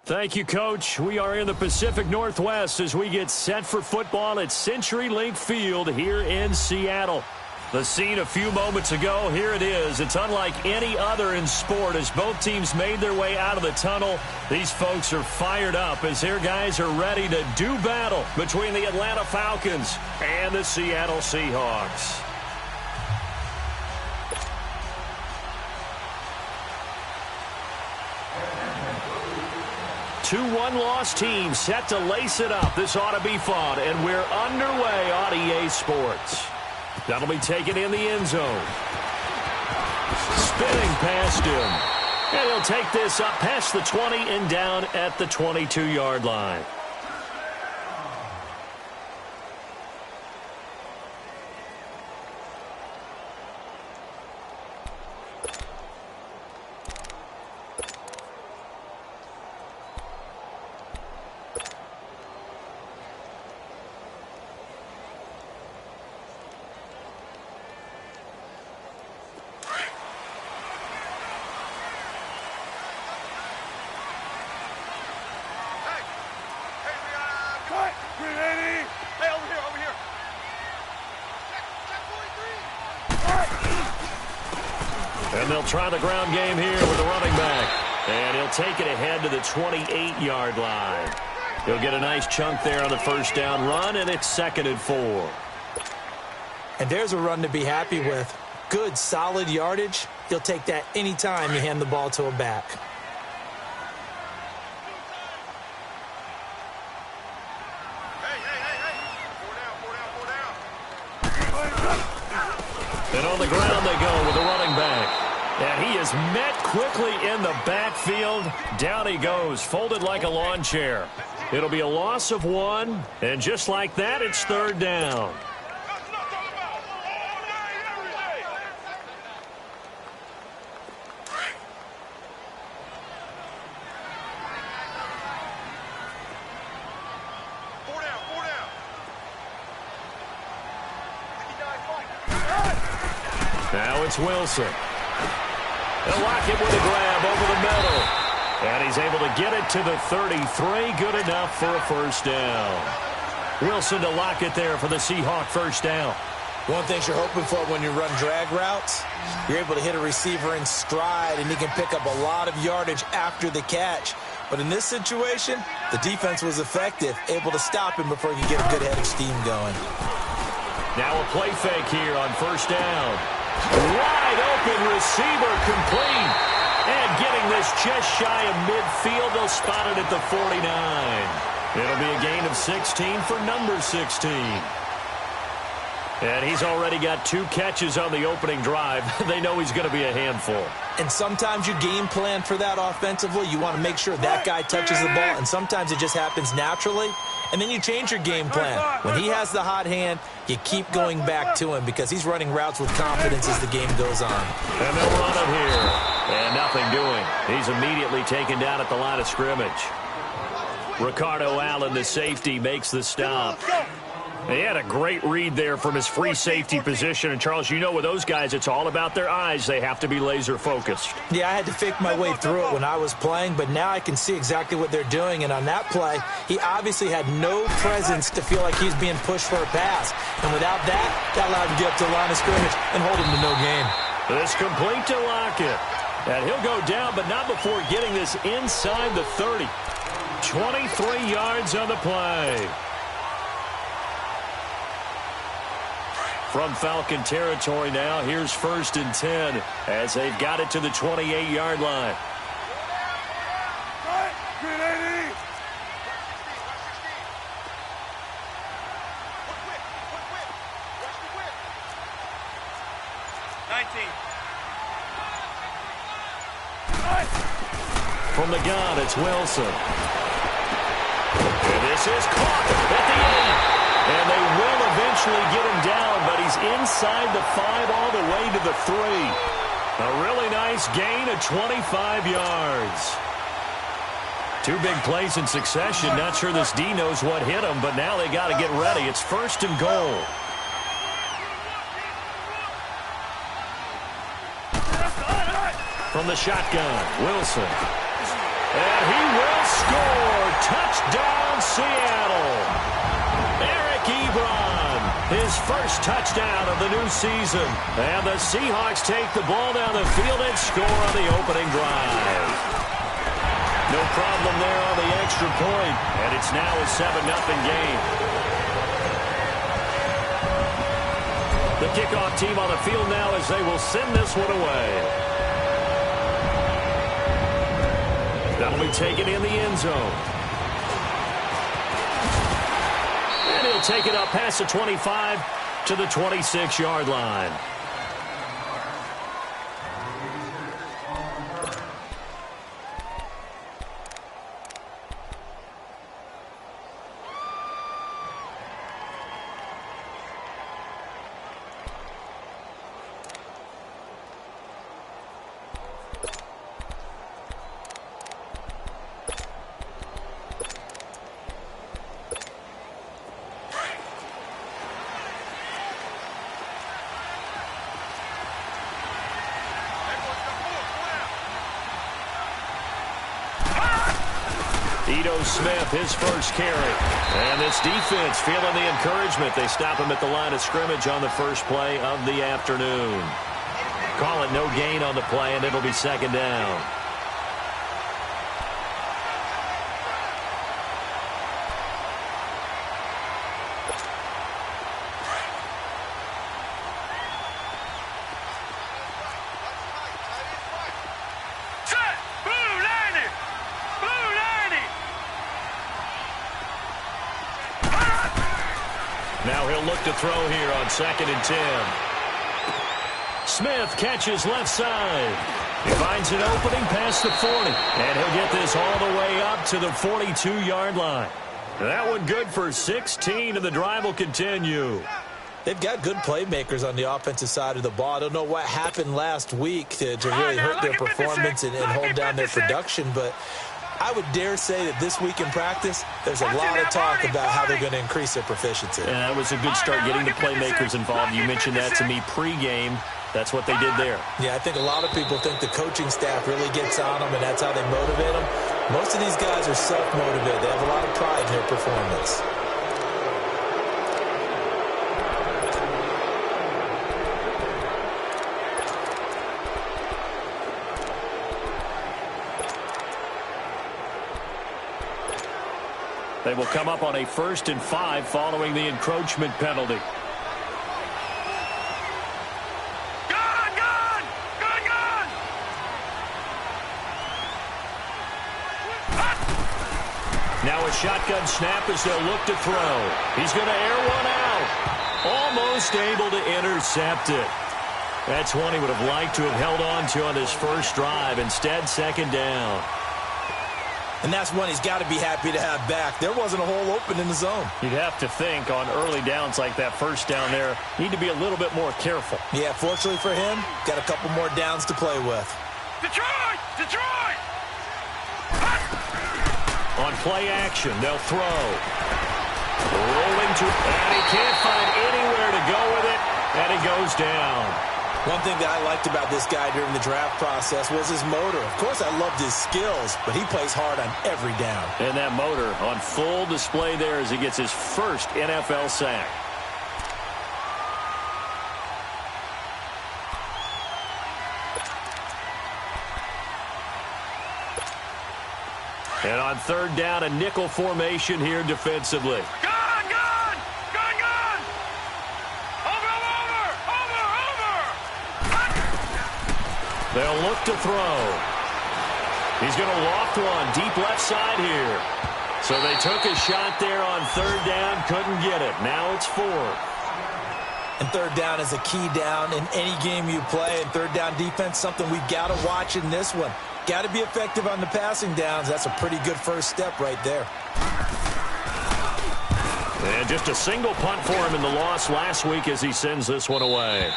Thank you, Coach. We are in the Pacific Northwest as we get set for football at CenturyLink Field here in Seattle. The scene a few moments ago, here it is. It's unlike any other in sport as both teams made their way out of the tunnel. These folks are fired up as their guys are ready to do battle between the Atlanta Falcons and the Seattle Seahawks. Two one-loss teams set to lace it up. This ought to be fun, and we're underway on EA Sports. That'll be taken in the end zone. Spinning past him. And he'll take this up past the 20 and down at the 22-yard line. And they'll try the ground game here with the running back. And he'll take it ahead to the 28-yard line. He'll get a nice chunk there on the first down run, and it's 2nd and 4. And there's a run to be happy with. Good, solid yardage. You'll take that anytime you hand the ball to a back. And on the ground they go with the running back. And he is met quickly in the backfield. Down he goes, folded like a lawn chair. It'll be a loss of 1, and just like that, it's 3rd down. Now it's Wilson. They'll lock it with a grab over the middle. And he's able to get it to the 33. Good enough for a first down. Wilson to lock it there for the Seahawk first down. One thing you're hoping for when you run drag routes, you're able to hit a receiver in stride, and he can pick up a lot of yardage after the catch. But in this situation, the defense was effective, able to stop him before he could get a good head of steam going. Now a play fake here on first down. Wide open receiver complete. And getting this just shy of midfield, they'll spot it at the 49. It'll be a gain of 16 for number 16. And he's already got 2 catches on the opening drive. They know he's going to be a handful. And sometimes you game plan for that offensively. You want to make sure that guy touches the ball, and sometimes it just happens naturally. And then you change your game plan. When he has the hot hand, you keep going back to him because he's running routes with confidence as the game goes on. And they'll run it here. And nothing doing. He's immediately taken down at the line of scrimmage. Ricardo Allen, the safety, makes the stop. He had a great read there from his free safety position. And, Charles, you know with those guys, it's all about their eyes. They have to be laser-focused. Yeah, I had to fake my way through it when I was playing, but now I can see exactly what they're doing. And on that play, he obviously had no presence to feel like he's being pushed for a pass. And without that, that allowed him to get up to the line of scrimmage and hold him to no gain. This complete to Lockett. And he'll go down, but not before getting this inside the 30. 23 yards on the play. From Falcon territory now, here's 1st and 10 as they've got it to the 28-yard line. From the gun, it's Wilson. And this is caught at the end. And they will eventually get him down, but he's inside the 5 all the way to the 3. A really nice gain of 25 yards. 2 big plays in succession. Not sure this D knows what hit him, but now they got to get ready. It's 1st and goal. From the shotgun, Wilson. And he will score. his first touchdown of the new season. And the Seahawks take the ball down the field and score on the opening drive. No problem there on the extra point, and it's now a 7-0 game. The kickoff team on the field now as they will send this one away. That'll be taken in the end zone. And he'll take it up past the 25 to the 26-yard line. Ito Smith, his first carry. And this defense feeling the encouragement. They stop him at the line of scrimmage on the first play of the afternoon. Call it no gain on the play, and it'll be second down. Now he'll look to throw here on 2nd and 10. Smith catches left side. He finds an opening past the 40. And he'll get this all the way up to the 42-yard line. That one good for 16, and the drive will continue. They've got good playmakers on the offensive side of the ball. I don't know what happened last week to really hurt their performance and hold down their production, but I would dare say that this week in practice, there's a lot of talk about how they're going to increase their proficiency. And that was a good start getting the playmakers involved. You mentioned that to me pregame. That's what they did there. Yeah, I think a lot of people think the coaching staff really gets on them, and that's how they motivate them. Most of these guys are self-motivated. They have a lot of pride in their performance. They will come up on a 1st and 5 following the encroachment penalty. Now a shotgun snap as they'll look to throw. He's going to air one out. Almost able to intercept it. That's one he would have liked to have held on to on his first drive. Instead, second down. And that's one he's got to be happy to have back. There wasn't a hole open in the zone. You'd have to think on early downs like that first down there, need to be a little bit more careful. Yeah, fortunately for him, got a couple more downs to play with. Detroit! Detroit! On play action, they'll throw. Rolling to, and he can't find anywhere to go with it, and he goes down. One thing that I liked about this guy during the draft process was his motor. Of course, I loved his skills, but he plays hard on every down. And that motor on full display there as he gets his first NFL sack. And on 3rd down, a nickel formation here defensively. They'll look to throw. He's going to loft one deep left side here. So they took a shot there on 3rd down, couldn't get it. Now it's 4th. And 3rd down is a key down in any game you play. And 3rd down defense, something we've got to watch in this one. Got to be effective on the passing downs. That's a pretty good first step right there. And just a single punt for him in the loss last week as he sends this one away.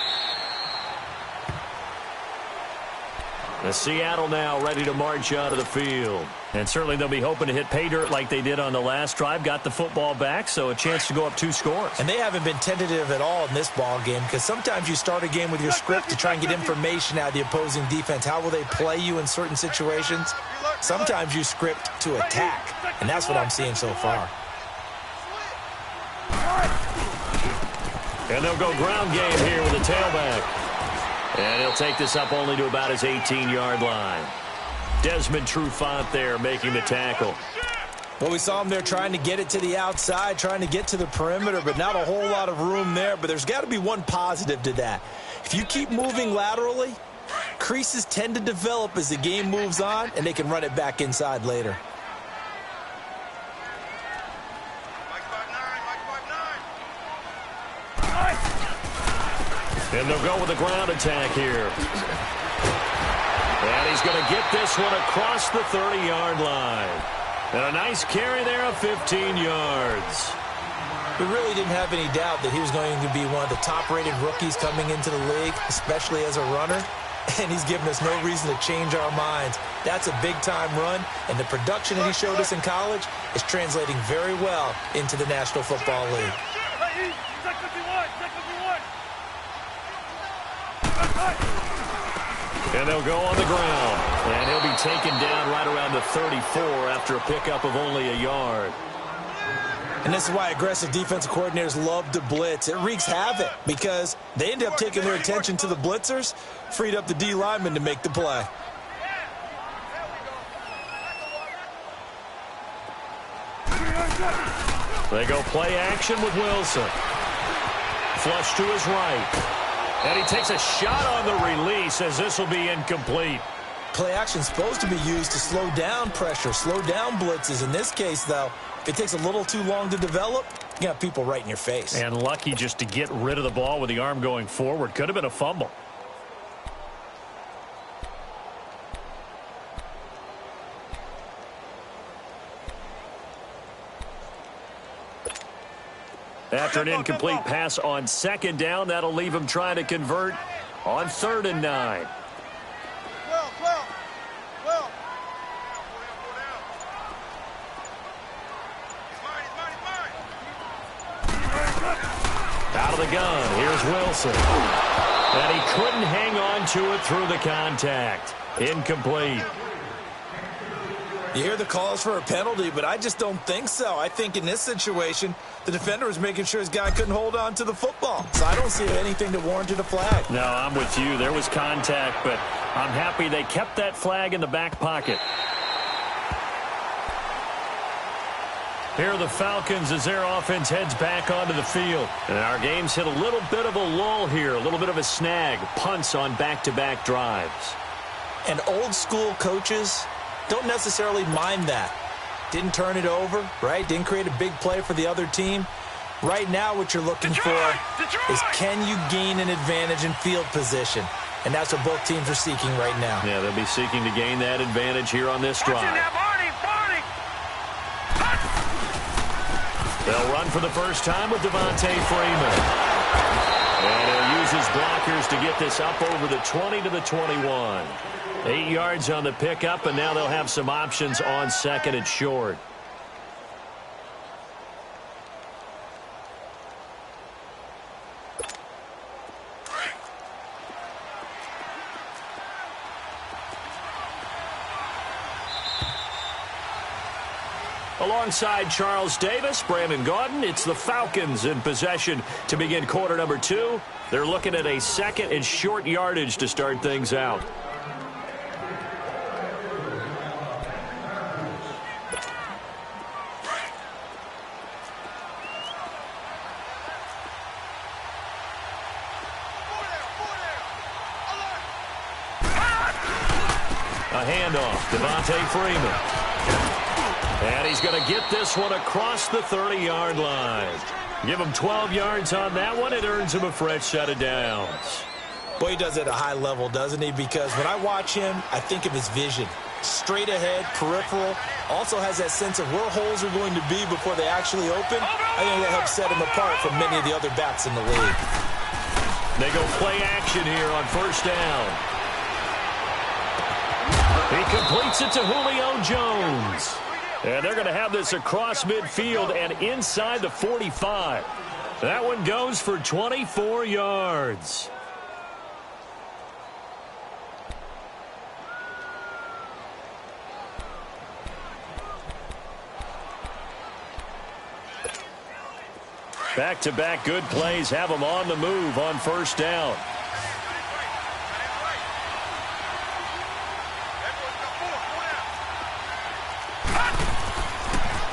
The Seattle now ready to march out of the field. And certainly they'll be hoping to hit pay dirt like they did on the last drive. Got the football back, so a chance to go up 2 scores. And they haven't been tentative at all in this ball game, because sometimes you start a game with your script to try and get information out of the opposing defense. How will they play you in certain situations? Sometimes you script to attack, and that's what I'm seeing so far. And they'll go ground game here with the tailback. And he'll take this up only to about his 18-yard line. Desmond Trufant there making the tackle. Well, we saw him there trying to get it to the outside, trying to get to the perimeter, but not a whole lot of room there. But there's got to be one positive to that. If you keep moving laterally, creases tend to develop as the game moves on, and they can run it back inside later. And they'll go with a ground attack here. And he's going to get this one across the 30-yard line. And a nice carry there of 15 yards. We really didn't have any doubt that he was going to be one of the top-rated rookies coming into the league, especially as a runner. And he's given us no reason to change our minds. That's a big-time run, and the production that he showed us in college is translating very well into the National Football League. And they'll go on the ground. And he'll be taken down right around the 34 after a pickup of only a yard. And this is why aggressive defensive coordinators love to blitz. It wreaks havoc because they end up taking their attention to the blitzers, freed up the D lineman to make the play. They go play action with Wilson. Flush to his right. And he takes a shot on the release as this will be incomplete. Play action is supposed to be used to slow down pressure, slow down blitzes. In this case, though, if it takes a little too long to develop, you got people right in your face. And lucky just to get rid of the ball with the arm going forward. Could have been a fumble. After an incomplete pass on second down, that'll leave him trying to convert on 3rd and 9. Out of the gun, here's Wilson. And he couldn't hang on to it through the contact. Incomplete. You hear the calls for a penalty, but I just don't think so. I think in this situation, the defender was making sure his guy couldn't hold on to the football. So I don't see anything that warranted a flag. No, I'm with you. There was contact, but I'm happy they kept that flag in the back pocket. Here are the Falcons as their offense heads back onto the field. And our game's hit a little bit of a lull here, a little bit of a snag. Punts on back-to-back drives. And old-school coaches don't necessarily mind that. Didn't turn it over, right? Didn't create a big play for the other team. Right now what you're looking for is can you gain an advantage in field position? And that's what both teams are seeking right now. Yeah, they'll be seeking to gain that advantage here on this drive. They'll run for the first time with Devontae Freeman. And he'll use his blockers to get this up over the 20 to the 21. 8 yards on the pickup, and now they'll have some options on 2nd and short. Alongside Charles Davis, Brandon Gaudin, it's the Falcons in possession to begin quarter number 2. They're looking at a 2nd and short yardage to start things out. A handoff, Devontae Freeman. And he's going to get this one across the 30-yard line. Give him 12 yards on that one. It earns him a fresh set of downs. Boy, he does it at a high level, doesn't he? Because when I watch him, I think of his vision. Straight ahead, peripheral. Also has that sense of where holes are going to be before they actually open. I think that helps set him apart from many of the other backs in the league. They go play action here on 1st down. He completes it to Julio Jones. And they're going to have this across midfield and inside the 45. That one goes for 24 yards. Back-to-back good plays have them on the move on first down.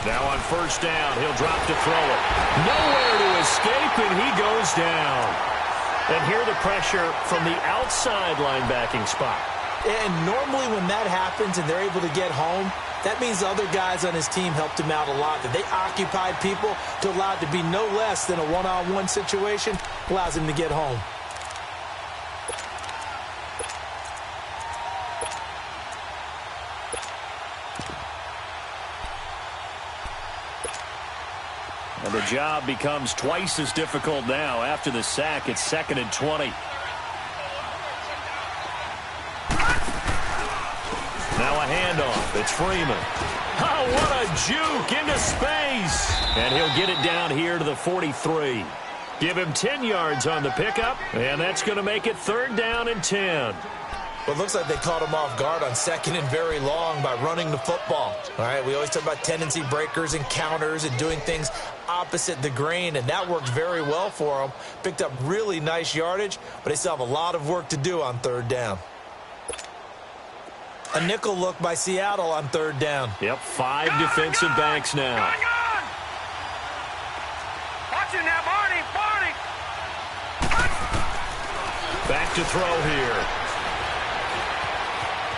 Now on first down, he'll drop to throw it. Nowhere to escape, and he goes down. And here the pressure from the outside linebacking spot. And normally when that happens and they're able to get home, that means the other guys on his team helped him out a lot. That they occupied people to allow it to be no less than a one-on-one situation, allows him to get home. And the job becomes twice as difficult now after the sack. It's 2nd and 20. Now a handoff. It's Freeman. Oh, what a juke into space. And he'll get it down here to the 43. Give him 10 yards on the pickup, and that's going to make it 3rd down and 10. Well, it looks like they caught him off guard on 2nd and very long by running the football. All right, we always talk about tendency breakers and counters and doing things opposite the grain, and that worked very well for them. Picked up really nice yardage, but they still have a lot of work to do on 3rd down. A nickel look by Seattle on 3rd down. Yep, 5 defensive backs now. Watch it now, Barney. Back to throw here.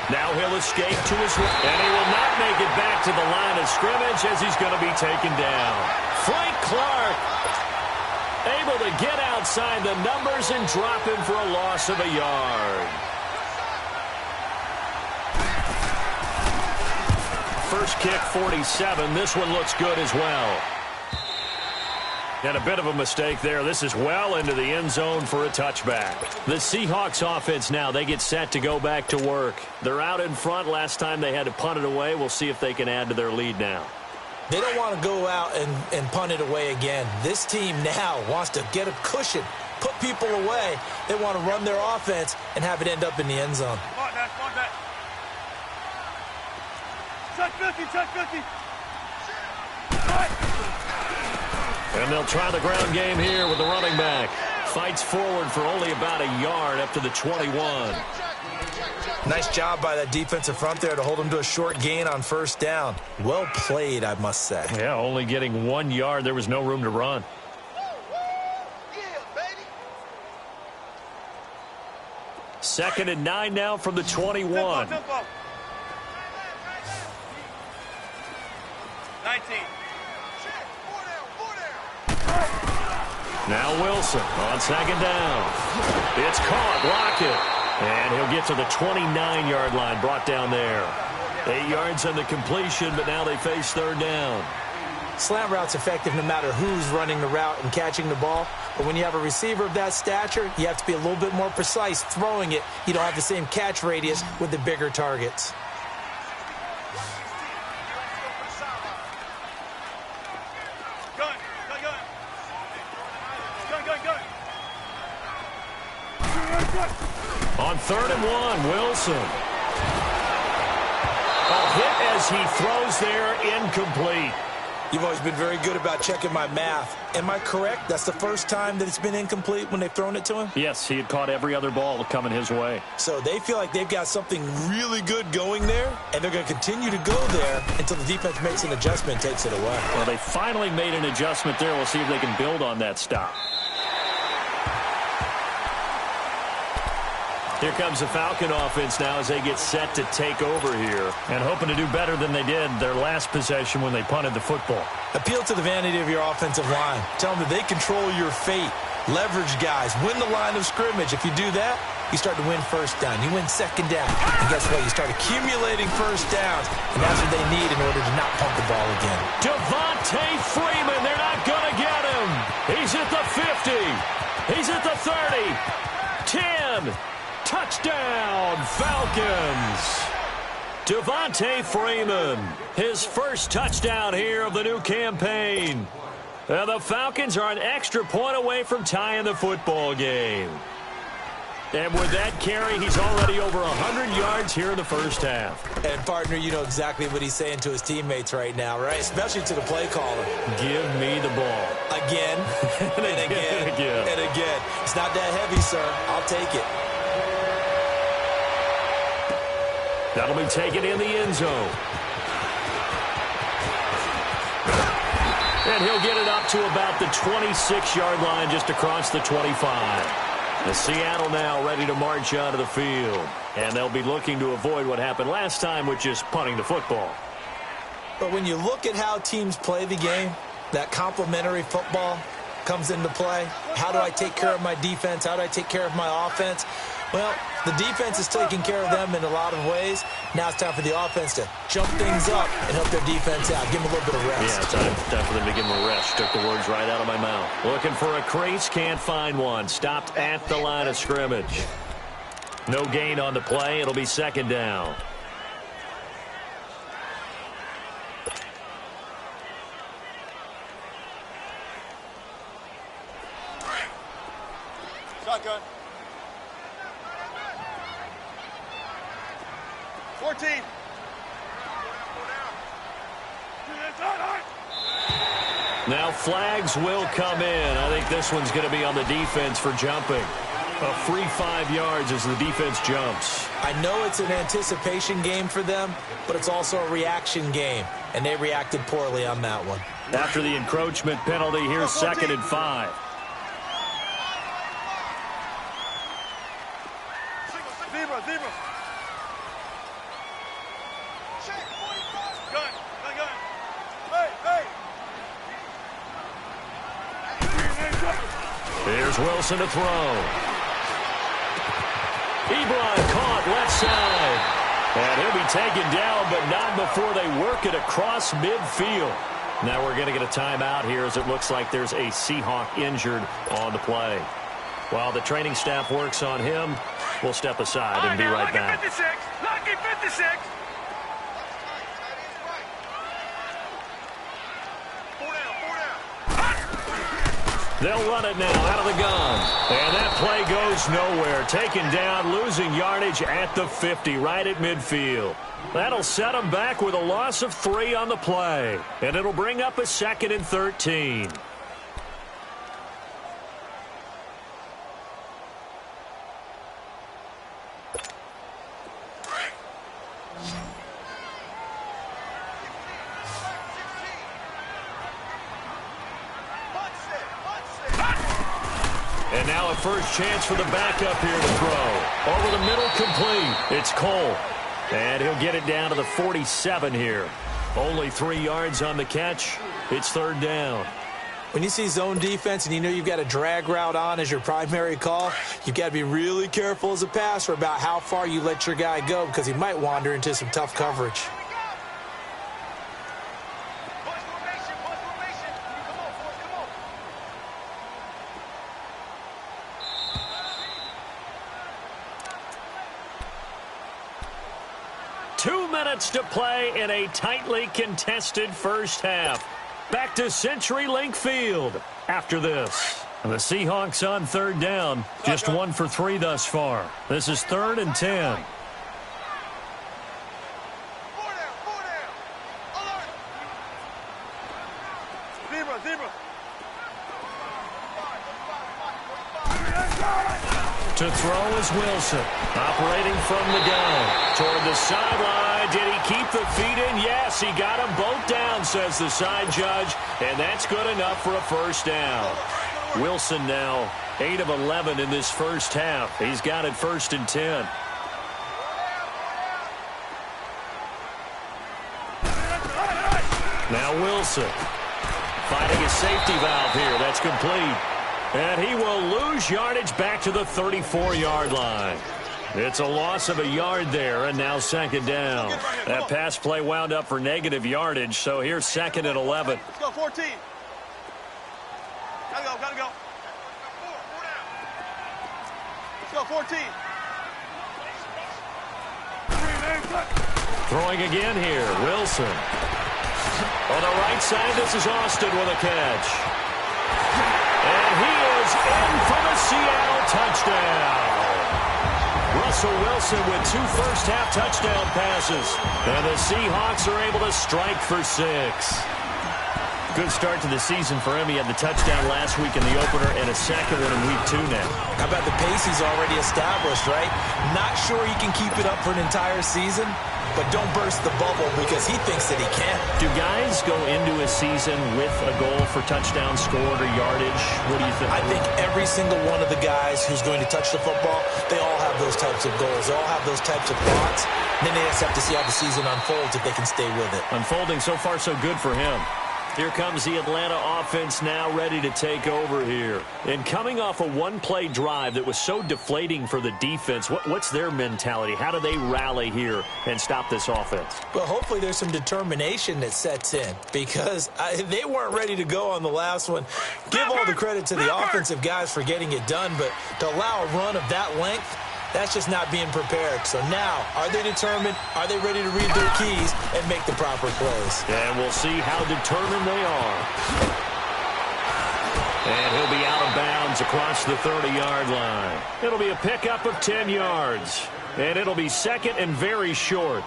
Now he'll escape to his right, and he will not make it back to the line of scrimmage as he's going to be taken down. Frank Clark able to get outside the numbers and drop him for a loss of a yard. First kick, 47. This one looks good as well. And a bit of a mistake there. This is well into the end zone for a touchback. The Seahawks offense now, they get set to go back to work. They're out in front. Last time they had to punt it away. We'll see if they can add to their lead now. They don't want to go out and punt it away again. This team now wants to get a cushion, put people away. They want to run their offense and have it end up in the end zone. Touch 50, touch 50. And they'll try the ground game here with the running back. Fights forward for only about a yard up to the 21. Nice job by that defensive front there to hold him to a short gain on first down. Well played, I must say. Yeah, only getting 1 yard. There was no room to run. Second and 9 now from the 21. 19. Now Wilson on 2nd down. It's caught. Lockett. And he'll get to the 29-yard line, brought down there. 8 yards on the completion, but now they face 3rd down. Slant route's effective no matter who's running the route and catching the ball. But when you have a receiver of that stature, you have to be a little bit more precise throwing it. You don't have the same catch radius with the bigger targets. On 3rd and 1, Wilson. A hit as he throws there, incomplete. You've always been very good about checking my math. Am I correct? That's the first time that it's been incomplete when they've thrown it to him? Yes, he had caught every other ball coming his way. So they feel like they've got something really good going there, and they're going to continue to go there until the defense makes an adjustment and takes it away. Well, they finally made an adjustment there. We'll see if they can build on that stop. Here comes the Falcon offense now as they get set to take over here and hoping to do better than they did their last possession when they punted the football. Appeal to the vanity of your offensive line. Tell them that they control your fate. Leverage guys. Win the line of scrimmage. If you do that, you start to win first down. You win 2nd down. And guess what? You start accumulating first downs, and that's what they need in order to not pump the ball again. Devontae Freeman, they're not going to get him. He's at the 50. He's at the 30. 10. Touchdown, Falcons. Devontae Freeman, his first touchdown here of the new campaign. And the Falcons are an extra point away from tying the football game. And with that carry, he's already over 100 yards here in the first half. And, partner, you know exactly what he's saying to his teammates right now, right? Especially to the play caller. Give me the ball. Again, and again, and again. It's not that heavy, sir. I'll take it. That'll be taken in the end zone. And he'll get it up to about the 26-yard line just across the 25. The Seattle now ready to march onto the field. And they'll be looking to avoid what happened last time, which is punting the football. But when you look at how teams play the game, that complementary football comes into play. How do I take care of my defense? How do I take care of my offense? Well, the defense is taking care of them in a lot of ways. Now it's time for the offense to jump things up and help their defense out. Give them a little bit of rest. Yeah, time for them to give them a rest. Took the words right out of my mouth. Looking for a crease, can't find one. Stopped at the line of scrimmage. No gain on the play. It'll be second down. Shotgun. 14. Now flags will come in. I think this one's going to be on the defense for jumping. A free 5 yards as the defense jumps. I know it's an anticipation game for them, but it's also a reaction game, and they reacted poorly on that one. After the encroachment penalty, here's 2nd and 5. Zebra. Gun. Hey. Here's Wilson to throw. Ebron caught left side. And he'll be taken down, but not before they work it across midfield. Now we're going to get a timeout here as it looks like there's a Seahawk injured on the play. While the training staff works on him, we'll step aside and be right back. Lucky 56. They'll run it now out of the gun. And that play goes nowhere. Taken down, losing yardage at the 50, right at midfield. That'll set them back with a loss of 3 on the play. And it'll bring up a 2nd and 13. And now a first chance for the backup here to throw. Over the middle, complete. It's Cole. And he'll get it down to the 47 here. Only 3 yards on the catch. It's 3rd down. When you see zone defense and you know you've got a drag route on as your primary call, you've got to be really careful as a passer about how far you let your guy go because he might wander into some tough coverage. To play in a tightly contested first half. Back to CenturyLink Field after this. And the Seahawks on 3rd down. Just 1 for 3 thus far. This is 3rd and 10. Zebra. To throw is Wilson. Operating from the gun. Toward the sideline. Did he keep the feet in? Yes, he got them both down, says the side judge. And that's good enough for a first down. Wilson now 8 of 11 in this first half. He's got it 1st and 10. Now Wilson finding a safety valve here. That's complete. And he will lose yardage back to the 34-yard line. It's a loss of a yard there, and now 2nd down. That pass play wound up for negative yardage, so here's 2nd and 11. Let's go, 14. Gotta go. Let's go, 14. Throwing again here, Wilson. On the right side, this is Austin with a catch. And he is in for the Seattle touchdown. Russell Wilson with 2 first-half touchdown passes. And the Seahawks are able to strike for 6. Good start to the season for him. He had the touchdown last week in the opener and a second one in week 2 now. How about the pace he's already established, right? Not sure he can keep it up for an entire season, but don't burst the bubble because he thinks that he can. Do guys go into a season with a goal for touchdown scored or yardage? What do you think? I think every single one of the guys who's going to touch the football, they all have those types of goals. They all have those types of thoughts. And then they just have to see how the season unfolds if they can stay with it. Unfolding so far so good for him. Here comes the Atlanta offense now ready to take over here. And coming off a one-play drive that was so deflating for the defense, what's their mentality? How do they rally here and stop this offense? Well, hopefully there's some determination that sets in because they weren't ready to go on the last one. Give all the credit to the offensive guys for getting it done, but to allow a run of that length, that's just not being prepared. So now, are they determined? Are they ready to read their keys and make the proper plays? And we'll see how determined they are. And he'll be out of bounds across the 30-yard line. It'll be a pickup of 10 yards. And it'll be second and very short.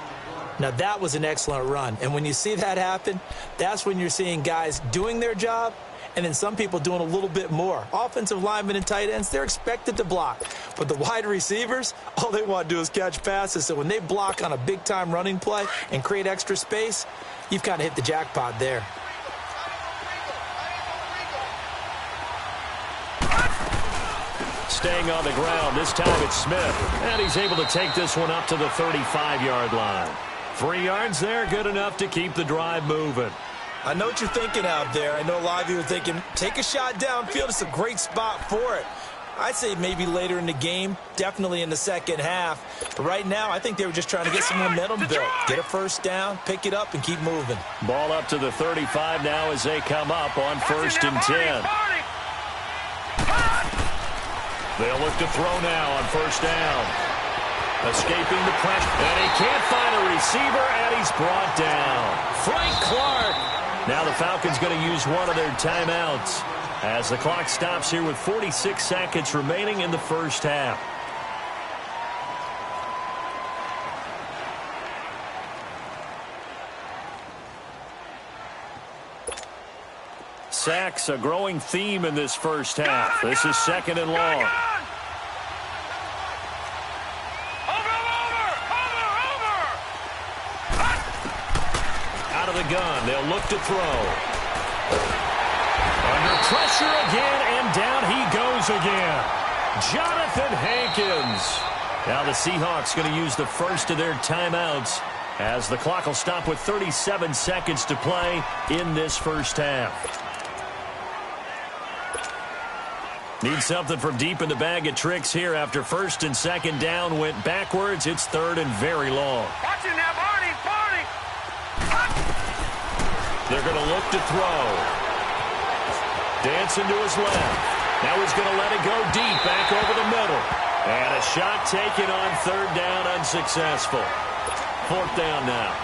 Now, that was an excellent run. And when you see that happen, that's when you're seeing guys doing their job and then some people doing a little bit more. Offensive linemen and tight ends, they're expected to block. But the wide receivers, all they want to do is catch passes. So when they block on a big-time running play and create extra space, you've kind of hit the jackpot there. Staying on the ground, this time it's Smith. And he's able to take this one up to the 35-yard line. 3 yards there, good enough to keep the drive moving. I know what you're thinking out there. I know a lot of you are thinking, take a shot downfield. It's a great spot for it. I'd say maybe later in the game, definitely in the second half. But right now, I think they were just trying to get some momentum built. Get a first down, pick it up, and keep moving. Ball up to the 35 now as they come up on 1st and 10. They'll look to throw now on 1st down. Escaping the pressure. And he can't find a receiver, and he's brought down. Frank Clark. Now the Falcons going to use one of their timeouts as the clock stops here with 46 seconds remaining in the first half. Sacks, a growing theme in this first half. This is 2nd and long. The gun. They'll look to throw. Under pressure again, and down he goes again. Jonathan Hankins. Now the Seahawks going to use the first of their timeouts as the clock will stop with 37 seconds to play in this first half. Need something from deep in the bag of tricks here after 1st and 2nd down went backwards. It's 3rd and very long. Watch it now, Barney. They're going to look to throw. Dancing to his left. Now he's going to let it go deep back over the middle. And a shot taken on 3rd down, unsuccessful. 4th down now.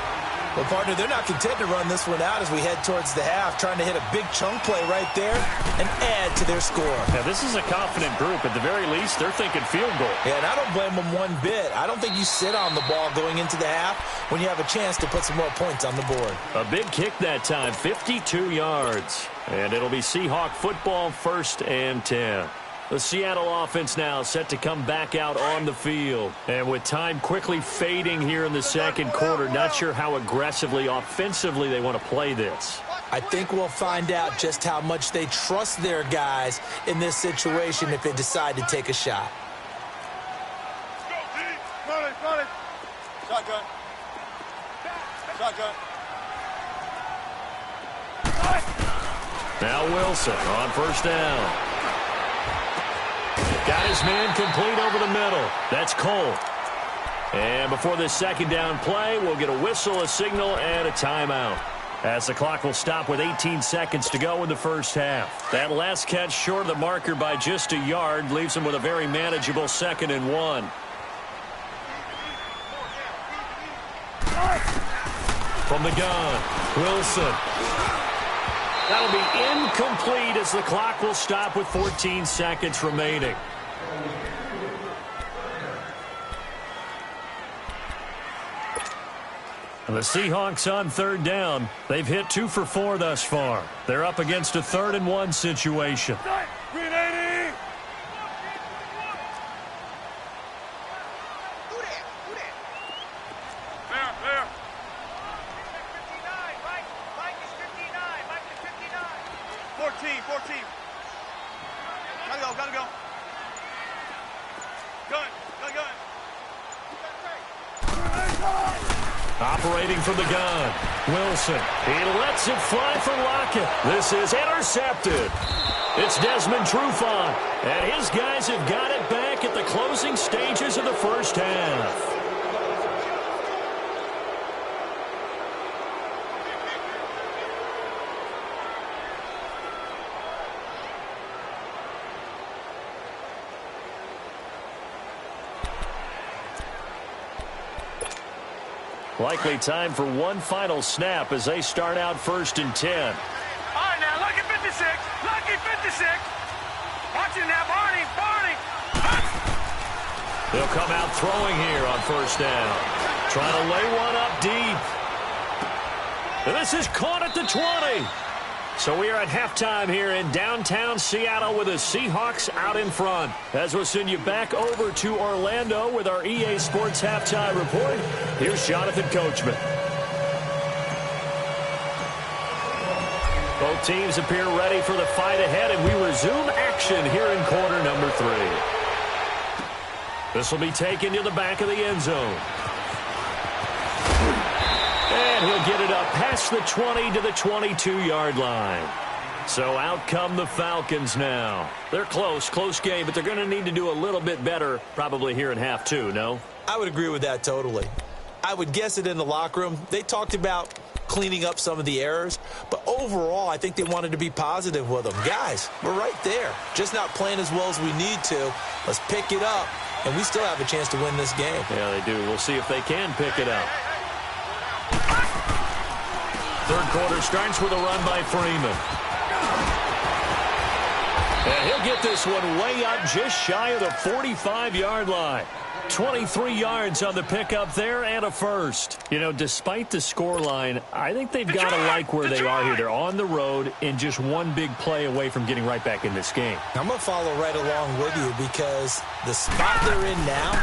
Well, partner, they're not content to run this one out as we head towards the half, trying to hit a big chunk play right there and add to their score. Now, this is a confident group. At the very least, they're thinking field goal. Yeah, and I don't blame them one bit. I don't think you sit on the ball going into the half when you have a chance to put some more points on the board. A big kick that time, 52 yards. And it'll be Seahawk football, 1st and 10. The Seattle offense now set to come back out on the field. And with time quickly fading here in the second quarter, not sure how aggressively, offensively they want to play this. I think we'll find out just how much they trust their guys in this situation if they decide to take a shot. Run it. Shotgun. Now Wilson on 1st down. Got his man complete over the middle. That's Cole. And before this 2nd down play, we'll get a whistle, a signal, and a timeout. As the clock will stop with 18 seconds to go in the first half. That last catch short of the marker by just a yard leaves him with a very manageable 2nd and 1. From the gun, Wilson. That'll be incomplete as the clock will stop with 14 seconds remaining. And the Seahawks on third down. They've hit 2 for 4 thus far. They're up against a 3rd and 1 situation. Green 80. Clear. 59, Mike. Mike is 59. Mike is 59. 14. Gotta go. Gun. Operating from the gun, Wilson. He lets it fly for Lockett. This is intercepted. It's Desmond Trufant, and his guys have got it back at the closing stages of the first half. Likely time for one final snap as they start out 1st and 10. All right, now, Lucky 56. Watch it now, Barney. They'll come out throwing here on 1st down. Trying to lay one up deep. And this is caught at the 20. So we are at halftime here in downtown Seattle with the Seahawks out in front. As we'll send you back over to Orlando with our EA Sports Halftime Report, here's Jonathan Coachman. Both teams appear ready for the fight ahead, and we resume action here in quarter number 3. This will be taken to the back of the end zone. And he'll get it up past the 20 to the 22-yard line. So out come the Falcons now. They're close game, but they're going to need to do a little bit better probably here in half 2, no? I would agree with that totally. I would guess it in the locker room. They talked about cleaning up some of the errors, but overall I think they wanted to be positive with them. Guys, we're right there. Just not playing as well as we need to. Let's pick it up, and we still have a chance to win this game. Yeah, they do. We'll see if they can pick it up. Third quarter starts with a run by Freeman. And he'll get this one way up just shy of the 45-yard line. 23 yards on the pickup there and a first. You know, despite the scoreline, I think they've got to like where they are here. They're on the road and just one big play away from getting right back in this game. I'm going to follow right along with you because the spot they're in now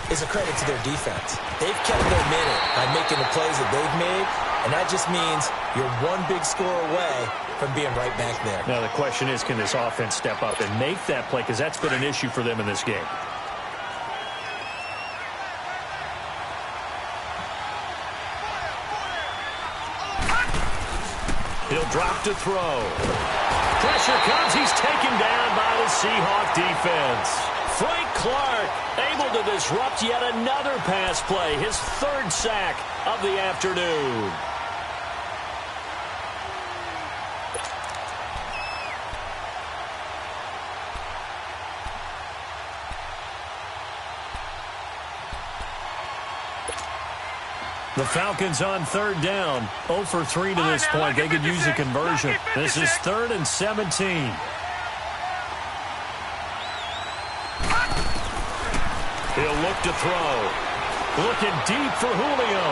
is a credit to their defense. They've kept their minute by making the plays that they've made, and that just means you're one big score away from being right back there. Now the question is, can this offense step up and make that play? Because that's been an issue for them in this game. He'll drop to throw. Pressure comes. He's taken down by the Seahawk defense. Frank Clark able to disrupt yet another pass play. His 3rd sack of the afternoon. The Falcons on 3rd down. 0 for 3 to this point. They could use a conversion. This is 3rd and 17. He'll look to throw. Looking deep for Julio.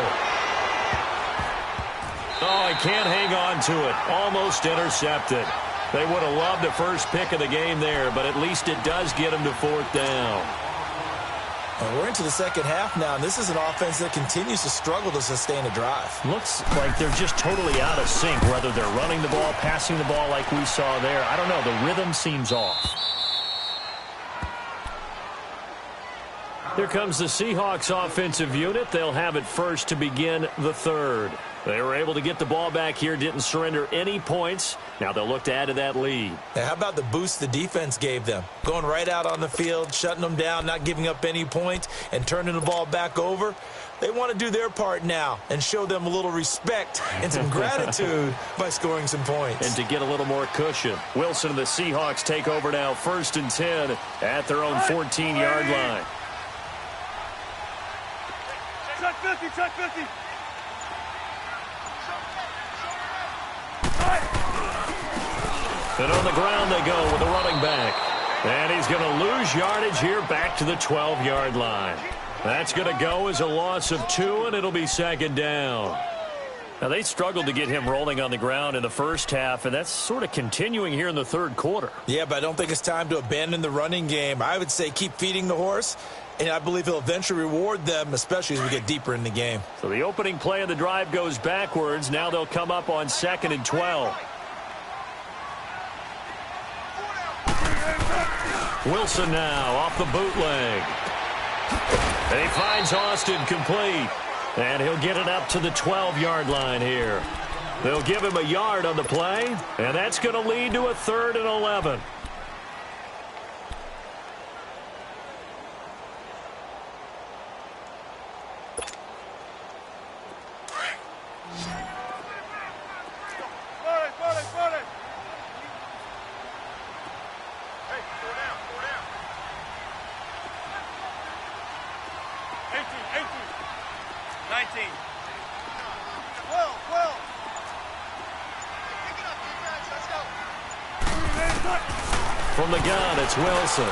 Oh, he can't hang on to it. Almost intercepted. They would have loved the first pick of the game there, but at least it does get him to 4th down. We're into the second half now, and this is an offense that continues to struggle to sustain a drive. Looks like they're just totally out of sync, whether they're running the ball, passing the ball like we saw there. I don't know. The rhythm seems off. Here comes the Seahawks offensive unit. They'll have it first to begin the 3rd. They were able to get the ball back here, didn't surrender any points. Now they'll look to add to that lead. Now, how about the boost the defense gave them? Going right out on the field, shutting them down, not giving up any points, and turning the ball back over. They want to do their part now and show them a little respect and some gratitude by scoring some points. And to get a little more cushion. Wilson and the Seahawks take over now, 1st and 10 at their own 14-yard line. Check 50. And on the ground they go with a running back. And he's going to lose yardage here back to the 12-yard line. That's going to go as a loss of 2, and it'll be second down. Now, they struggled to get him rolling on the ground in the first half, and that's sort of continuing here in the third quarter. Yeah, but I don't think it's time to abandon the running game. I would say keep feeding the horse, and I believe he'll eventually reward them, especially as we get deeper in the game. So the opening play of the drive goes backwards. Now they'll come up on 2nd and 12. Wilson now off the bootleg. And he finds Austin complete. And he'll get it up to the 12-yard line here. They'll give him a yard on the play, and that's going to lead to a 3rd and 11. From the gun, it's Wilson.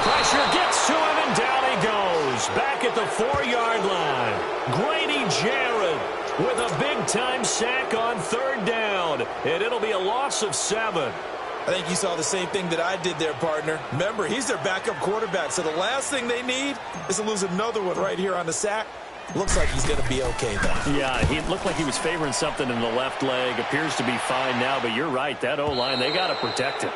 Pressure gets to him, and down he goes. Back at the 4-yard line. Grady Jarrett with a big-time sack on 3rd down. And it'll be a loss of 7. I think you saw the same thing that I did there, partner. Remember, he's their backup quarterback, so the last thing they need is to lose another one right here on the sack. Looks like he's going to be okay, though. Yeah, he looked like he was favoring something in the left leg. Appears to be fine now, but you're right. That O-line, they got to protect it.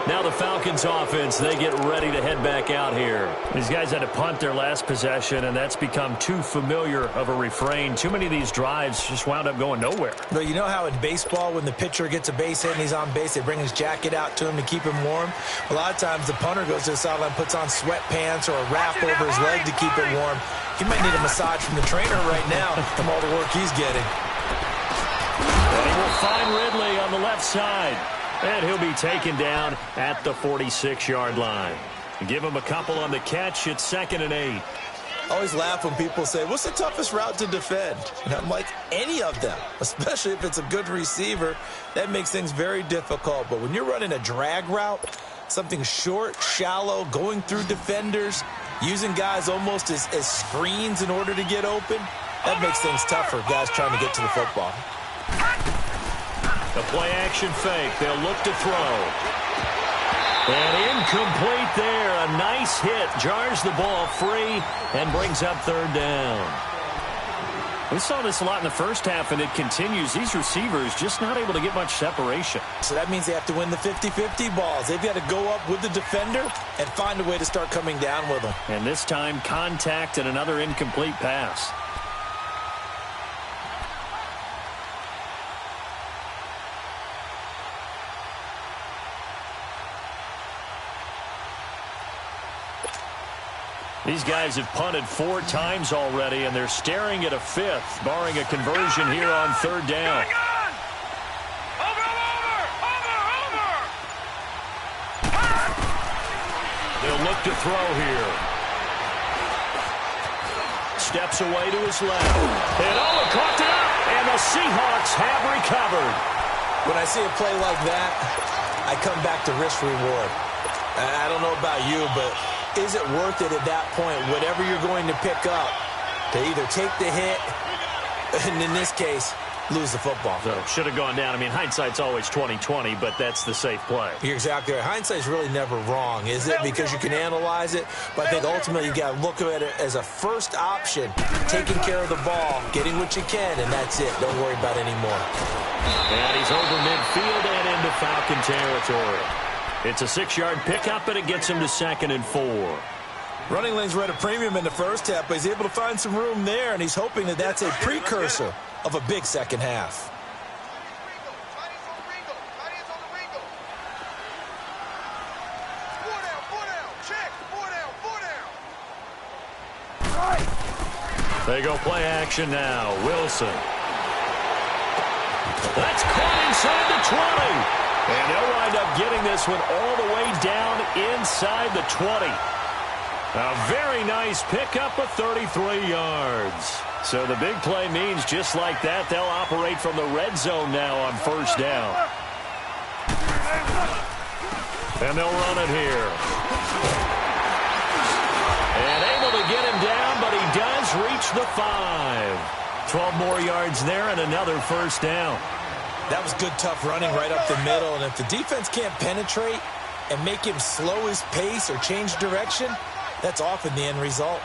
Now the Falcons offense, they get ready to head back out here. These guys had to punt their last possession, and that's become too familiar of a refrain. Too many of these drives just wound up going nowhere. But you know how in baseball, when the pitcher gets a base hit and he's on base, they bring his jacket out to him to keep him warm? A lot of times the punter goes to the sideline, puts on sweatpants or a wrap over his leg to keep it warm. He might need a massage from the trainer right now from all the work he's getting. And he will find Ridley on the left side. And he'll be taken down at the 46-yard line. Give him a couple on the catch. It's 2nd and 8. I always laugh when people say, what's the toughest route to defend? And I'm like, any of them, especially if it's a good receiver. That makes things very difficult. But when you're running a drag route, something short, shallow, going through defenders, using guys almost as screens in order to get open, that makes things tougher, guys trying to get to the football. The play-action fake. They'll look to throw. And incomplete there. A nice hit. Jars the ball free and brings up 3rd down. We saw this a lot in the first half, and it continues. These receivers just not able to get much separation. So that means they have to win the 50-50 balls. They've got to go up with the defender and find a way to start coming down with them. And this time, contact and another incomplete pass. These guys have punted 4 times already, and they're staring at a 5th, barring a conversion here on 3rd down. They'll look to throw here. Steps away to his left. And caught it up, and the Seahawks have recovered. When I see a play like that, I come back to risk reward. I don't know about you, but is it worth it at that point, whatever you're going to pick up, to either take the hit, and in this case, lose the football? So should have gone down. I mean, hindsight's always 20/20, but that's the safe play. You're exactly right. Hindsight's really never wrong, is it? Because you can analyze it, but I think ultimately you got to look at it as a first option, taking care of the ball, getting what you can, and that's it. Don't worry about it anymore. And he's over midfield and into Falcon territory. It's a 6-yard pickup, and it gets him to 2nd and 4. Running lanes were at a premium in the first half, but he's able to find some room there, and he's hoping that that's a precursor of a big second half. They go play action now. Wilson. That's caught inside the 20. And they'll wind up getting this one all the way down inside the 20. A very nice pickup of 33 yards. So the big play means just like that, they'll operate from the red zone now on 1st down. And they'll run it here. the 5. 12 more yards there and another first down. That was good, tough running right up the middle. And if the defense can't penetrate and make him slow his pace or change direction, that's often the end result.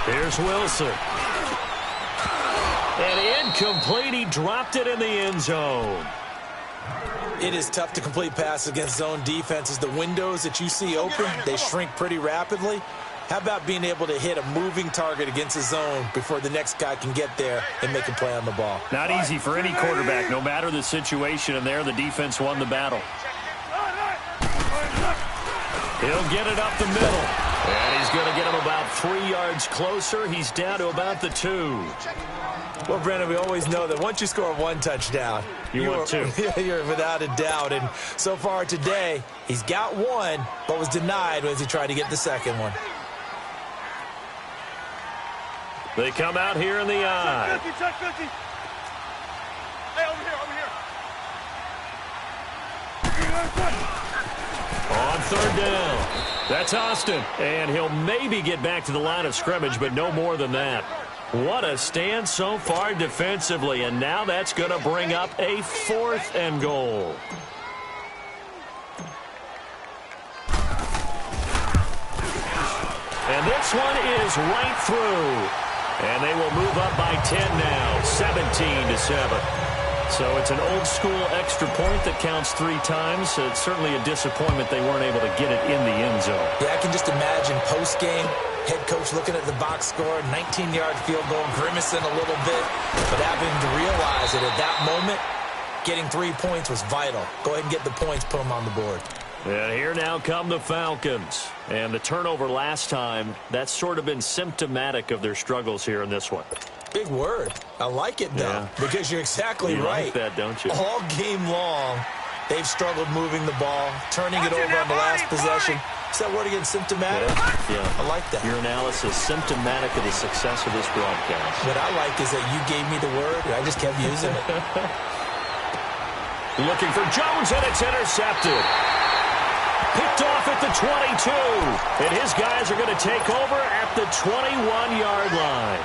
Here's Wilson. And incomplete. He dropped it in the end zone. It is tough to complete passes against zone defenses. The windows that you see open, they shrink pretty rapidly. How about being able to hit a moving target against a zone before the next guy can get there and make a play on the ball? Not easy for any quarterback, no matter the situation, and there the defense won the battle. He'll get it up the middle. And he's going to get him about 3 yards closer. He's down to about the 2. Well, Brandon, we always know that once you score one touchdown, you're 2. You're without a doubt. And so far today, he's got one, but was denied as he tried to get the second one. They come out here in the eye. Hey, over here. On third down. That's Austin. And he'll maybe get back to the line of scrimmage, but no more than that. What a stand so far defensively. And now that's going to bring up a 4th and goal. And this one is right through. And they will move up by 10 now, 17-7. So it's an old-school extra point that counts 3 times. So it's certainly a disappointment they weren't able to get it in the end zone. Yeah, I can just imagine post-game, head coach looking at the box score, 19-yard field goal, grimacing a little bit, but having to realize that at that moment, getting 3 points was vital. Go ahead and get the points, put them on the board. And here now come the Falcons. And the turnover last time, that's sort of been symptomatic of their struggles here in this one. Big word. I like it, though, because you're exactly right. You like that, don't you? All game long, they've struggled moving the ball, turning it over on the last possession. Is that word again, symptomatic? Yeah. I like that. Your analysis, symptomatic of the success of this broadcast. What I like is that you gave me the word, and I just kept using it. Looking for Jones, and it's intercepted. Picked off at the 22. And his guys are going to take over at the 21-yard line.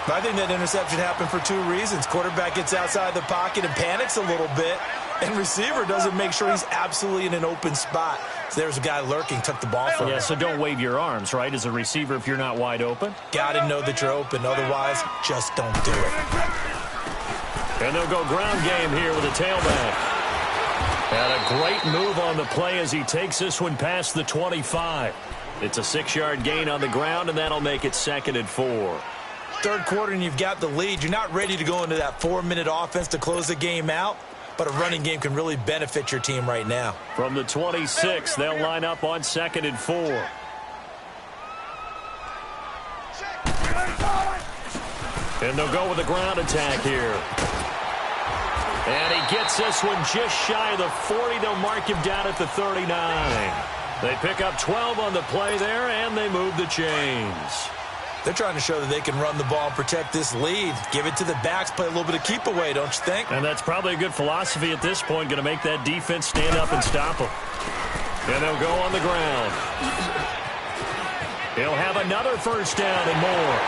I think that interception happened for 2 reasons. Quarterback gets outside the pocket and panics a little bit, and receiver doesn't make sure he's absolutely in an open spot. So there's a guy lurking, took the ball from him. Yeah, so don't wave your arms, right, as a receiver if you're not wide open? Got to know that you're open. Otherwise, just don't do it. And they'll go ground game here with a tailback. And a great move on the play as he takes this one past the 25. It's a 6-yard gain on the ground, and that'll make it 2nd and 4. Third quarter, and you've got the lead. You're not ready to go into that 4-minute offense to close the game out, but a running game can really benefit your team right now. From the 26, they'll line up on 2nd and 4. And they'll go with the ground attack here. And he gets this one just shy of the 40. They'll mark him down at the 39. They pick up 12 on the play there, and they move the chains. They're trying to show that they can run the ball and protect this lead. Give it to the backs, play a little bit of keep away, don't you think? And that's probably a good philosophy at this point, going to make that defense stand up and stop them. And they'll go on the ground. He'll have another first down and more.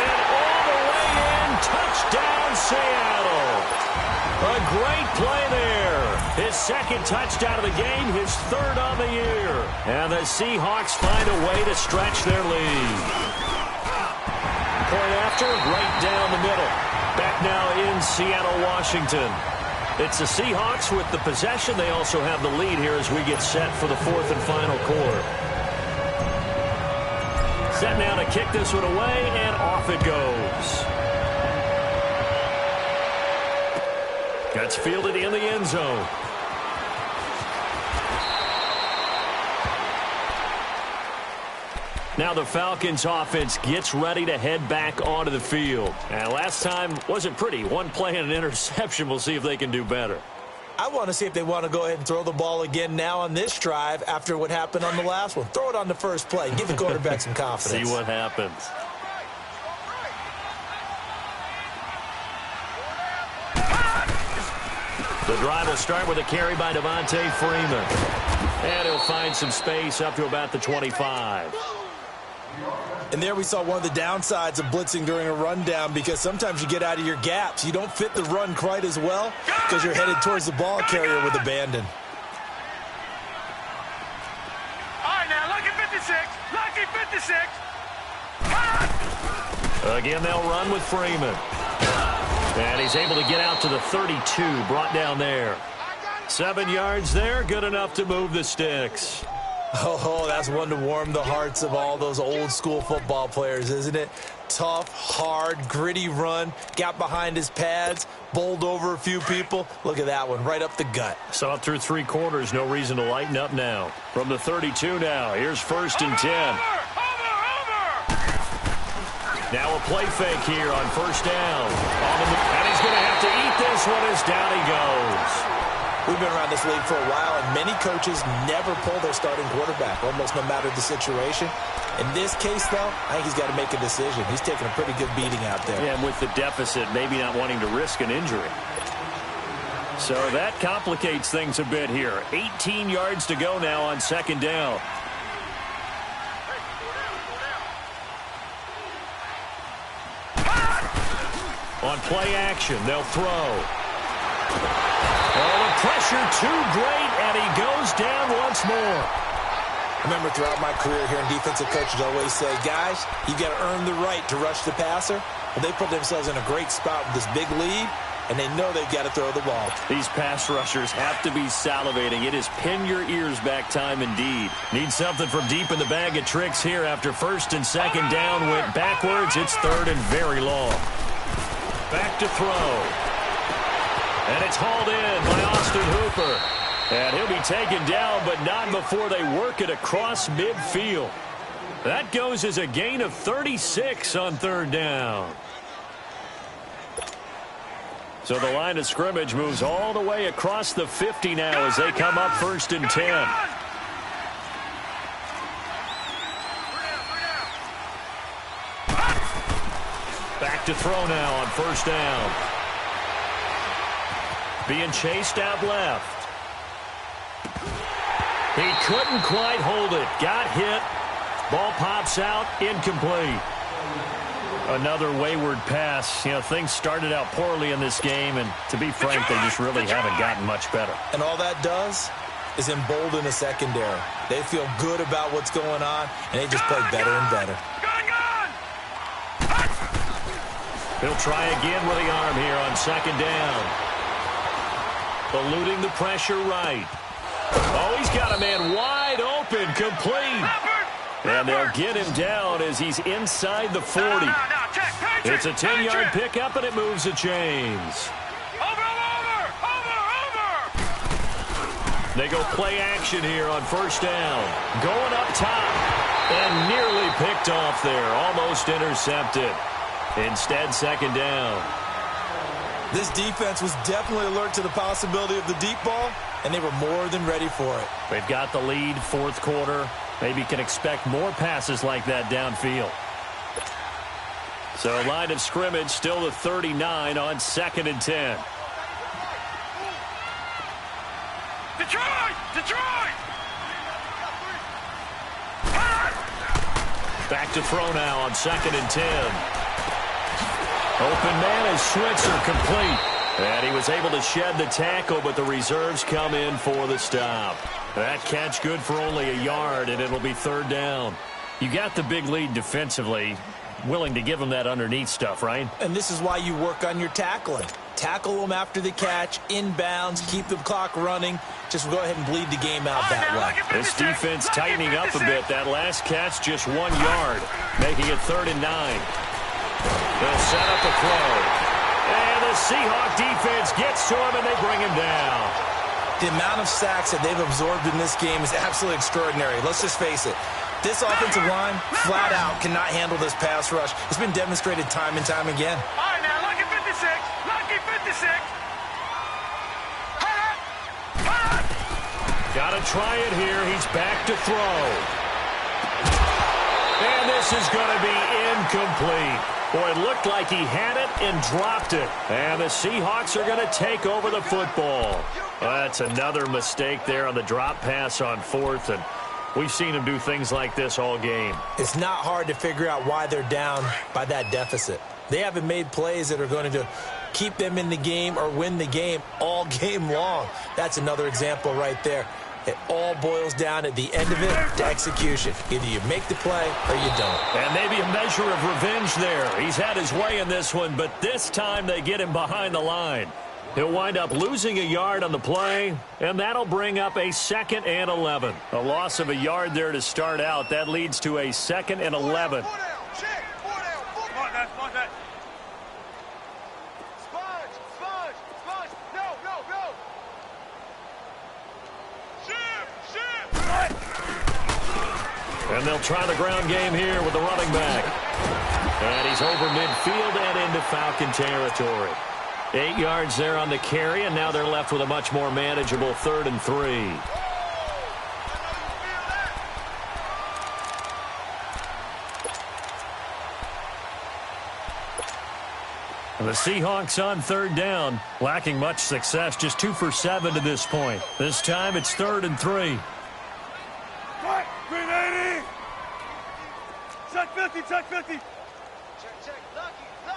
And all the way in, touchdown Seattle. A great play there. His 2nd touchdown of the game, his 3rd on the year. And the Seahawks find a way to stretch their lead. Point after, right down the middle. Back now in Seattle, Washington. It's the Seahawks with the possession. They also have the lead here as we get set for the 4th and final quarter. Set now to kick this one away, and off it goes. That's fielded in the end zone. Now the Falcons offense gets ready to head back onto the field. And last time wasn't pretty. One play and an interception. We'll see if they can do better. I want to see if they want to go ahead and throw the ball again now on this drive after what happened on the last one. Throw it on the first play. Give the quarterback some confidence. See what happens. The drive will start with a carry by Devontae Freeman. And he'll find some space up to about the 25. And there we saw one of the downsides of blitzing during a rundown, because sometimes you get out of your gaps. You don't fit the run quite as well because you're headed towards the ball carrier with abandon. All right, now, lucky 56. Lucky 56. Again, they'll run with Freeman. And he's able to get out to the 32, brought down there. 7 yards there, good enough to move the sticks. Oh, that's one to warm the hearts of all those old-school football players, isn't it? Tough, hard, gritty run, got behind his pads, bowled over a few people. Look at that one, right up the gut. Saw it through 3 quarters, no reason to lighten up now. From the 32 now, here's 1st and 10. Now a play fake here on 1st down. And he's going to have to eat this one as down he goes. We've been around this league for a while, and many coaches never pull their starting quarterback, almost no matter the situation. In this case, though, I think he's got to make a decision. He's taking a pretty good beating out there. Yeah, and with the deficit, maybe not wanting to risk an injury. So that complicates things a bit here. 18 yards to go now on 2nd down. On play action, they'll throw. Oh, the pressure too great, and he goes down once more. I remember throughout my career hearing defensive coaches always say, guys, you got to earn the right to rush the passer. Well, they put themselves in a great spot with this big lead, and they know they've got to throw the ball. These pass rushers have to be salivating. It is pin your ears back time indeed. Need something from deep in the bag of tricks here after 1st and 2nd down went backwards. It's 3rd and very long. Back to throw. And it's hauled in by Austin Hooper. And he'll be taken down, but not before they work it across midfield. That goes as a gain of 36 on 3rd down. So the line of scrimmage moves all the way across the 50 now as they come up 1st and 10. Back to throw now on 1st down. Being chased out left. He couldn't quite hold it. Got hit. Ball pops out. Incomplete. Another wayward pass. You know, things started out poorly in this game, and to be frank, they just really haven't gotten much better. And all that does is embolden the secondary. They feel good about what's going on, and they just play better and better. He'll try again with the arm here on 2nd down. Eluding the pressure right. Oh, he's got a man wide open, complete. And they'll get him down as he's inside the 40. It's a 10-yard pickup, and it moves the chains. They go play action here on 1st down. Going up top. And nearly picked off there. Almost intercepted. Instead, 2nd down. This defense was definitely alert to the possibility of the deep ball, and they were more than ready for it. They've got the lead, 4th quarter. Maybe can expect more passes like that downfield. So line of scrimmage still the 39 on 2nd and 10. Detroit! Detroit! Back to throw now on 2nd and 10. Open man is Switzer, complete. And he was able to shed the tackle, but the reserves come in for the stop. That catch good for only a yard, and it'll be 3rd down. You got the big lead defensively. Willing to give them that underneath stuff, right? And this is why you work on your tackling. Tackle them after the catch, inbounds, keep the clock running. Just go ahead and bleed the game out that way. This defense tightening up a bit. That last catch just 1 yard, making it 3rd and 9. They'll set up a throw. And the Seahawk defense gets to him, and they bring him down. The amount of sacks that they've absorbed in this game is absolutely extraordinary. Let's just face it. This offensive line, flat out, cannot handle this pass rush. It's been demonstrated time and time again. All right, now, lucky 56. Lucky 56. Got to try it here. He's back to throw. And this is going to be incomplete. Boy, it looked like he had it and dropped it. And the Seahawks are going to take over the football. That's another mistake there on the drop pass on fourth, and we've seen him do things like this all game. It's not hard to figure out why they're down by that deficit. They haven't made plays that are going to keep them in the game or win the game all game long. That's another example right there. It all boils down at the end of it to execution. Either you make the play or you don't. And maybe a measure of revenge there. He's had his way in this one, but this time they get him behind the line. He'll wind up losing a yard on the play, and that'll bring up a 2nd and 11. A loss of a yard there to start out. That leads to a 2nd and 11. And they'll try the ground game here with the running back. And he's over midfield and into Falcon territory. 8 yards there on the carry, and now they're left with a much more manageable 3rd and 3. And the Seahawks on 3rd down, lacking much success, just 2 for 7 to this point. This time it's 3rd and 3. Green 80. Check 50, check 50. Check.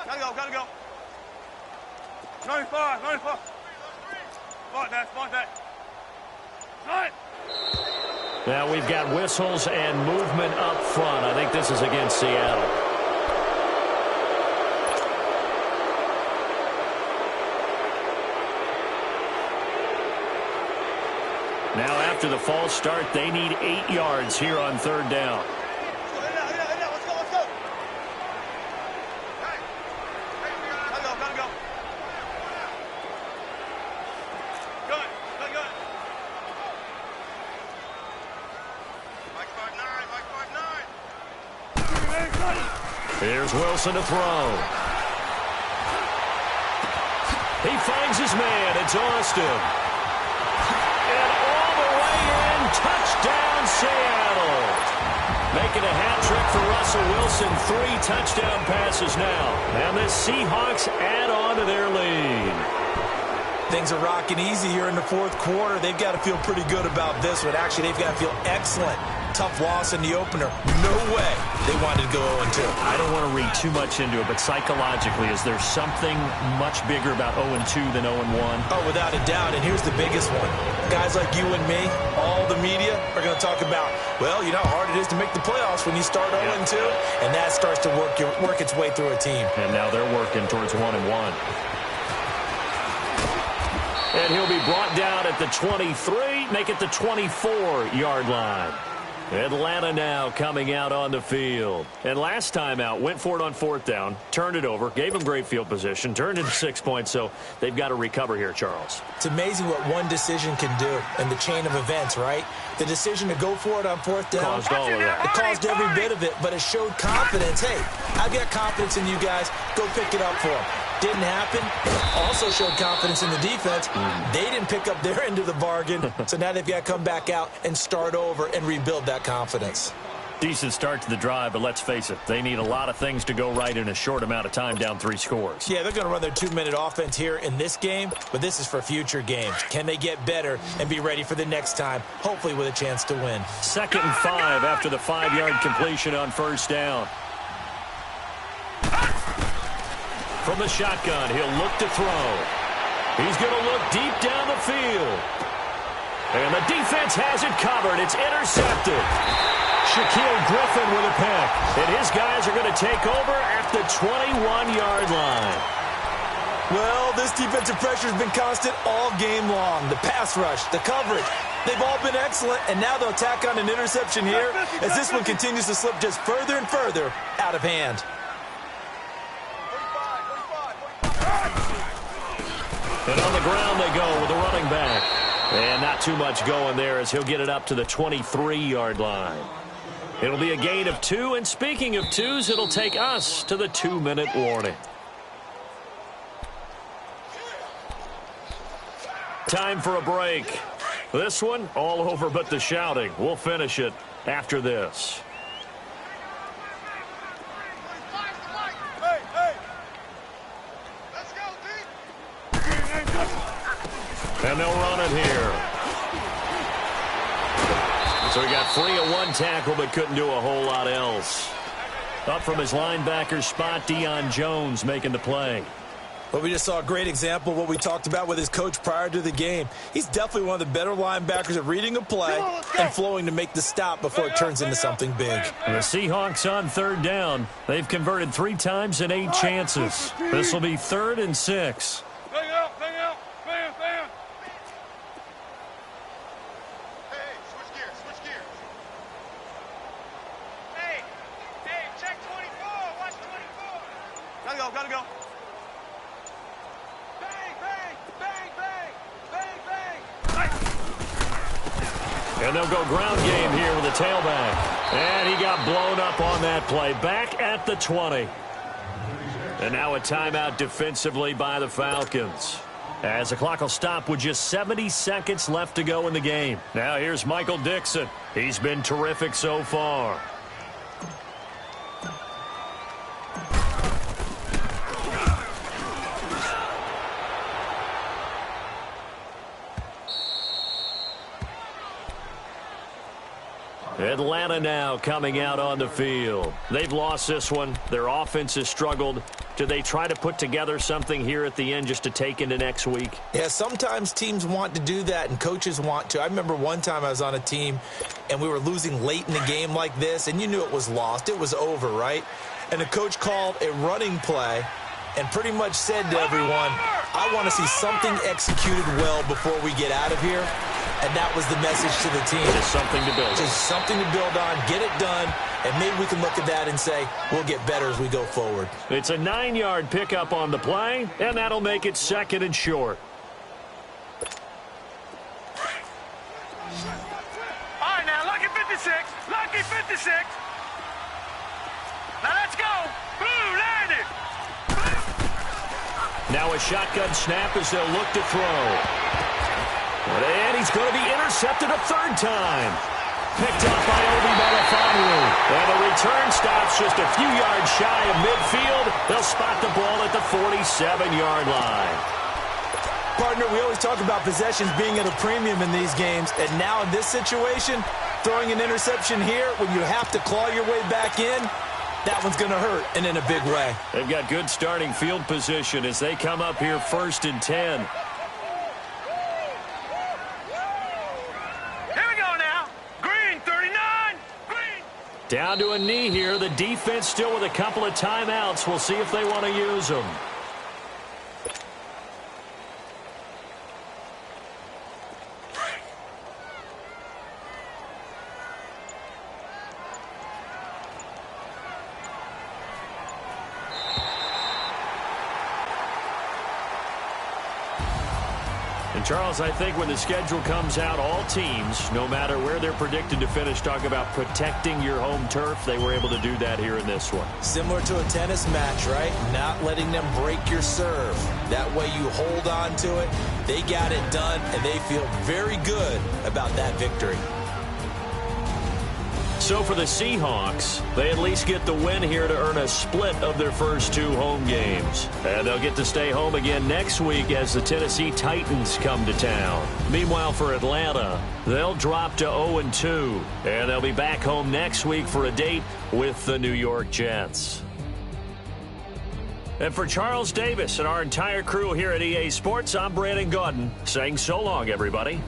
Gotta go. 95. Spot that. Right. Now we've got whistles and movement up front. I think this is against Seattle. Now after the false start, they need 8 yards here on 3rd down. Let's go. Gotta go. Good. Mike 5'9". Here's Wilson to throw. He finds his man. It's Austin. Touchdown, Seattle. Making a hat trick for Russell Wilson. 3 touchdown passes now. And the Seahawks add on to their lead. Things are rocking easy here in the 4th quarter. They've got to feel pretty good about this one. Actually, they've got to feel excellent. Tough loss in the opener. No way they wanted to go 0-2. I don't want to read too much into it, but psychologically, is there something much bigger about 0-2 than 0-1? Oh, without a doubt, and here's the biggest one. Guys like you and me, all the media, are going to talk about, well, you know how hard it is to make the playoffs when you start 0-2, and that starts to work its way through a team. And now they're working towards 1-1. And he'll be brought down at the 23, make it the 24-yard line. Atlanta now coming out on the field. And last time out, went for it on 4th down, turned it over, gave them great field position, turned into 6 points, so they've got to recover here, Charles. It's amazing what one decision can do in the chain of events, right? The decision to go for it on 4th down. Caused all of that. It caused every bit of it, but it showed confidence. Hey, I've got confidence in you guys. Go pick it up for them. Didn't happen. Also showed confidence in the defense. They didn't pick up their end of the bargain, so now they've got to come back out and start over and rebuild that confidence. Decent start to the drive, but let's face it, they need a lot of things to go right in a short amount of time, down 3 scores. Yeah, they're going to run their 2-minute offense here in this game, but this is for future games. Can they get better and be ready for the next time, hopefully with a chance to win? 2nd and 5 after the 5-yard completion on 1st down. From the shotgun, he'll look to throw. He's going to look deep down the field. And the defense has it covered. It's intercepted. Shaquill Griffin with a pick. And his guys are going to take over at the 21-yard line. Well, this defensive pressure has been constant all game long. The pass rush, the coverage, they've all been excellent, and now they'll tack on an interception here as this one continues to slip just further and further out of hand. And on the ground they go with the running back. And not too much going there as he'll get it up to the 23-yard line. It'll be a gain of 2, and speaking of 2s, it'll take us to the 2-minute warning. Time for a break. This one, all over but the shouting. We'll finish it after this. Hey, And they'll run it here. So he got free of one tackle but couldn't do a whole lot else. Up from his linebacker spot, Deion Jones making the play. Well, we just saw a great example of what we talked about with his coach prior to the game. He's definitely one of the better linebackers at reading a play and flowing to make the stop before it turns into something big. And the Seahawks on third down. They've converted 3 times in 8 chances. This will be 3rd and 6. Bang out, bang out, bang, bang. Hey, switch gears, switch gears. Hey, check 24, watch 24. Gotta go. And they'll go ground game here with the tailback. And he got blown up on that play. Back at the 20. And now a timeout defensively by the Falcons. As the clock will stop with just 70 seconds left to go in the game. Now here's Michael Dixon. He's been terrific so far. Atlanta now coming out on the field. They've lost this one. Their offense has struggled. Do they try to put together something here at the end just to take into next week? Yeah, sometimes teams want to do that and coaches want to. I remember one time I was on a team and we were losing late in the game like this, and you knew it was lost. It was over, right? And the coach called a running play and pretty much said to everyone, I want to see something executed well before we get out of here. And that was the message to the team. Just something to build on. Just something to build on, get it done, and maybe we can look at that and say, we'll get better as we go forward. It's a 9-yard pickup on the play, and that'll make it 2nd and short. All right, now, lucky 56. Lucky 56. Now, let's go. Boom, landed. Now a shotgun snap as they'll look to throw. And he's going to be intercepted a 3rd time. Picked up by Obi Melifonwu. And the return stops just a few yards shy of midfield. They'll spot the ball at the 47-yard line. Partner, we always talk about possessions being at a premium in these games. And now in this situation, throwing an interception here when you have to claw your way back in, that one's going to hurt, and in a big way. They've got good starting field position as they come up here 1st and 10. Down to a knee here. The defense still with a couple of timeouts. We'll see if they want to use them. And Charles, I think when the schedule comes out, all teams, no matter where they're predicted to finish, talk about protecting your home turf. They were able to do that here in this one. Similar to a tennis match, right? Not letting them break your serve. That way you hold on to it. They got it done, and they feel very good about that victory. So for the Seahawks, they at least get the win here to earn a split of their first 2 home games. And they'll get to stay home again next week as the Tennessee Titans come to town. Meanwhile, for Atlanta, they'll drop to 0-2. And they'll be back home next week for a date with the New York Jets. And for Charles Davis and our entire crew here at EA Sports, I'm Brandon Gaudin saying so long, everybody.